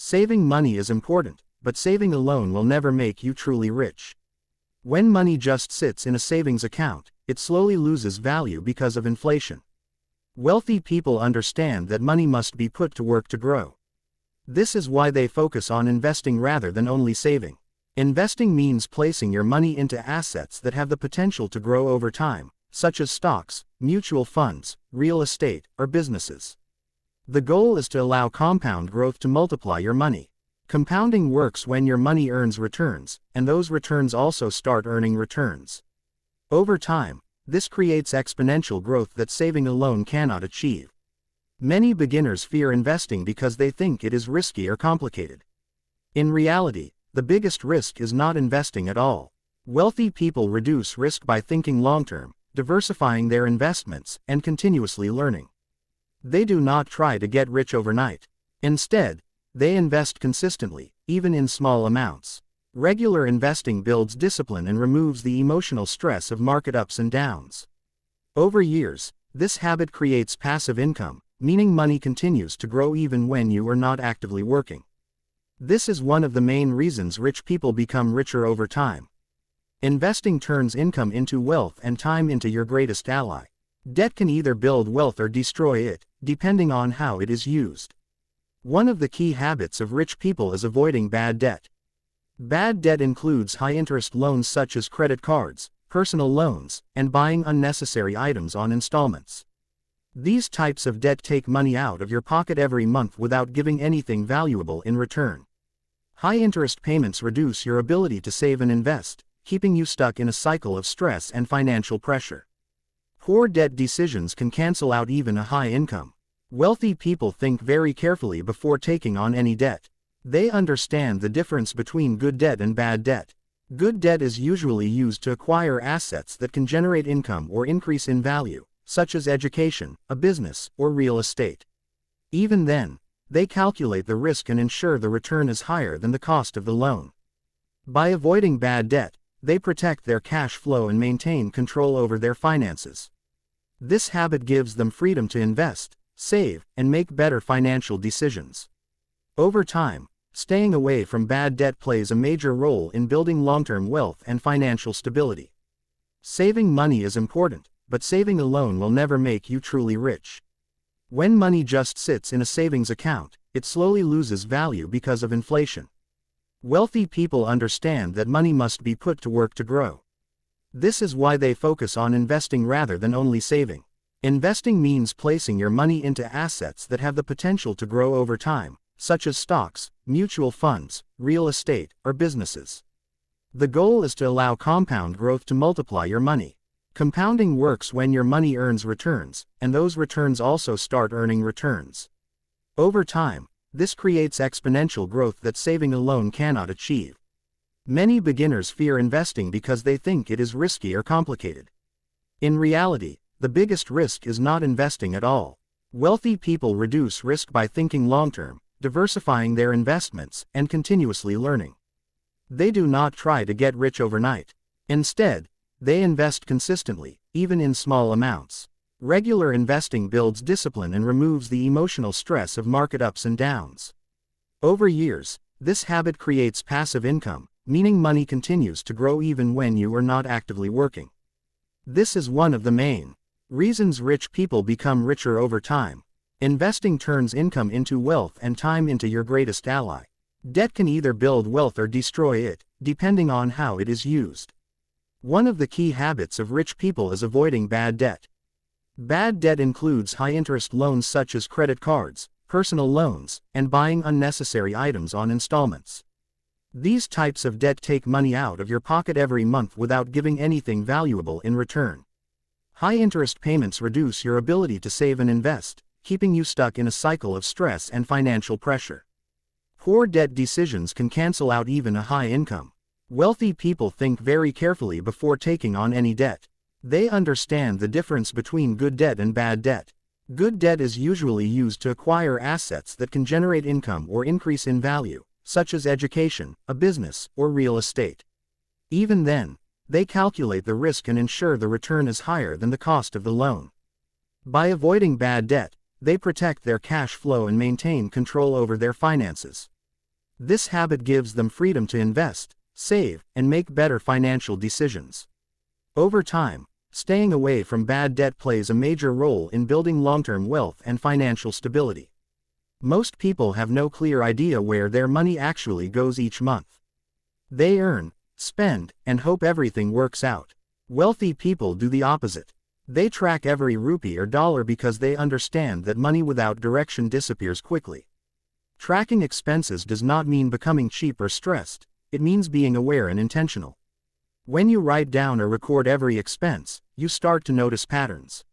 Saving money is important, but saving alone will never make you truly rich. When money just sits in a savings account, it slowly loses value because of inflation. Wealthy people understand that money must be put to work to grow. This is why they focus on investing rather than only saving. Investing means placing your money into assets that have the potential to grow over time, such as stocks, mutual funds, real estate, or businesses. The goal is to allow compound growth to multiply your money. Compounding works when your money earns returns, and those returns also start earning returns. Over time, this creates exponential growth that saving alone cannot achieve. Many beginners fear investing because they think it is risky or complicated. In reality, the biggest risk is not investing at all. Wealthy people reduce risk by thinking long-term, diversifying their investments, and continuously learning. They do not try to get rich overnight. Instead, they invest consistently, even in small amounts. Regular investing builds discipline and removes the emotional stress of market ups and downs. Over years, this habit creates passive income, meaning money continues to grow even when you are not actively working. This is one of the main reasons rich people become richer over time. Investing turns income into wealth and time into your greatest ally. Debt can either build wealth or destroy it, depending on how it is used. One of the key habits of rich people is avoiding bad debt. Bad debt includes high-interest loans such as credit cards, personal loans, and buying unnecessary items on installments. These types of debt take money out of your pocket every month without giving anything valuable in return. High-interest payments reduce your ability to save and invest, keeping you stuck in a cycle of stress and financial pressure. Poor debt decisions can cancel out even a high income. Wealthy people think very carefully before taking on any debt. They understand the difference between good debt and bad debt. Good debt is usually used to acquire assets that can generate income or increase in value, such as education, a business, or real estate. Even then, they calculate the risk and ensure the return is higher than the cost of the loan. By avoiding bad debt, they protect their cash flow and maintain control over their finances. This habit gives them freedom to invest, save, and make better financial decisions. Over time, staying away from bad debt plays a major role in building long-term wealth and financial stability. Saving money is important, but saving alone will never make you truly rich. When money just sits in a savings account, it slowly loses value because of inflation. Wealthy people understand that money must be put to work to grow. This is why they focus on investing rather than only saving. Investing means placing your money into assets that have the potential to grow over time, such as stocks, mutual funds, real estate, or businesses. The goal is to allow compound growth to multiply your money. Compounding works when your money earns returns, and those returns also start earning returns. Over time, this creates exponential growth that saving alone cannot achieve. Many beginners fear investing because they think it is risky or complicated. In reality, the biggest risk is not investing at all. Wealthy people reduce risk by thinking long-term, diversifying their investments, and continuously learning. They do not try to get rich overnight. Instead, they invest consistently, even in small amounts. Regular investing builds discipline and removes the emotional stress of market ups and downs. Over years, this habit creates passive income, meaning money continues to grow even when you are not actively working. This is one of the main reasons rich people become richer over time. Investing turns income into wealth and time into your greatest ally. Debt can either build wealth or destroy it, depending on how it is used. One of the key habits of rich people is avoiding bad debt. Bad debt includes high-interest loans such as credit cards, personal loans, and buying unnecessary items on installments. These types of debt take money out of your pocket every month without giving anything valuable in return. High-interest payments reduce your ability to save and invest, keeping you stuck in a cycle of stress and financial pressure. Poor debt decisions can cancel out even a high income. Wealthy people think very carefully before taking on any debt. They understand the difference between good debt and bad debt. Good debt is usually used to acquire assets that can generate income or increase in value, such as education, a business, or real estate. Even then, they calculate the risk and ensure the return is higher than the cost of the loan. By avoiding bad debt, they protect their cash flow and maintain control over their finances. This habit gives them freedom to invest, save, and make better financial decisions. Over time, staying away from bad debt plays a major role in building long-term wealth and financial stability. Most people have no clear idea where their money actually goes each month. They earn, spend, and hope everything works out. Wealthy people do the opposite. They track every rupee or dollar because they understand that money without direction disappears quickly. Tracking expenses does not mean becoming cheap or stressed, it means being aware and intentional. When you write down or record every expense, you start to notice patterns.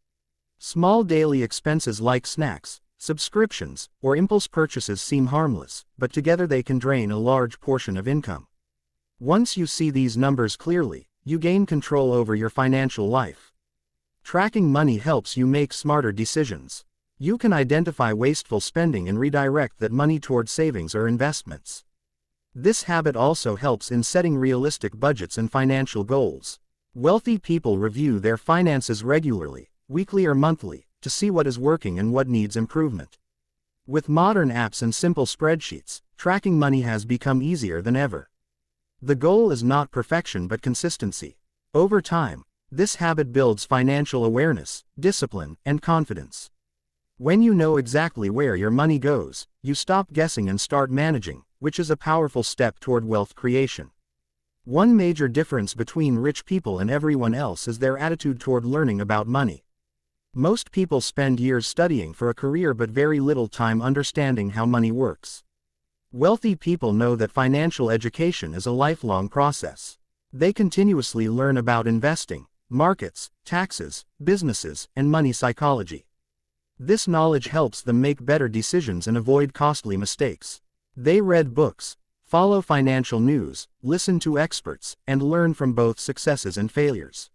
Small daily expenses like snacks, subscriptions, or impulse purchases seem harmless, but together they can drain a large portion of income. Once you see these numbers clearly, you gain control over your financial life. Tracking money helps you make smarter decisions. You can identify wasteful spending and redirect that money toward savings or investments. This habit also helps in setting realistic budgets and financial goals. Wealthy people review their finances regularly, weekly or monthly, to see what is working and what needs improvement. With modern apps and simple spreadsheets, tracking money has become easier than ever. The goal is not perfection but consistency. Over time, this habit builds financial awareness, discipline, and confidence. When you know exactly where your money goes, you stop guessing and start managing, which is a powerful step toward wealth creation. One major difference between rich people and everyone else is their attitude toward learning about money. Most people spend years studying for a career but very little time understanding how money works. Wealthy people know that financial education is a lifelong process. They continuously learn about investing, markets, taxes, businesses, and money psychology. This knowledge helps them make better decisions and avoid costly mistakes. They read books, follow financial news, listen to experts, and learn from both successes and failures.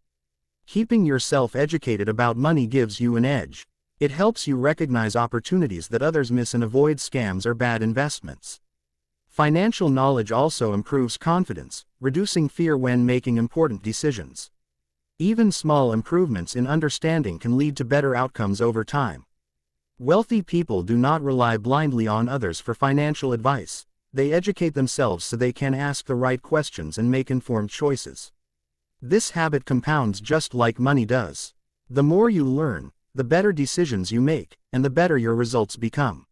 Keeping yourself educated about money gives you an edge. It helps you recognize opportunities that others miss and avoid scams or bad investments. Financial knowledge also improves confidence, reducing fear when making important decisions. Even small improvements in understanding can lead to better outcomes over time. Wealthy people do not rely blindly on others for financial advice. They educate themselves so they can ask the right questions and make informed choices. This habit compounds just like money does. The more you learn, the better decisions you make, and the better your results become.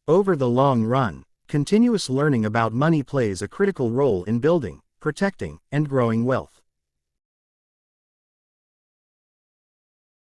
Over the long run, continuous learning about money plays a critical role in building, protecting, and growing wealth.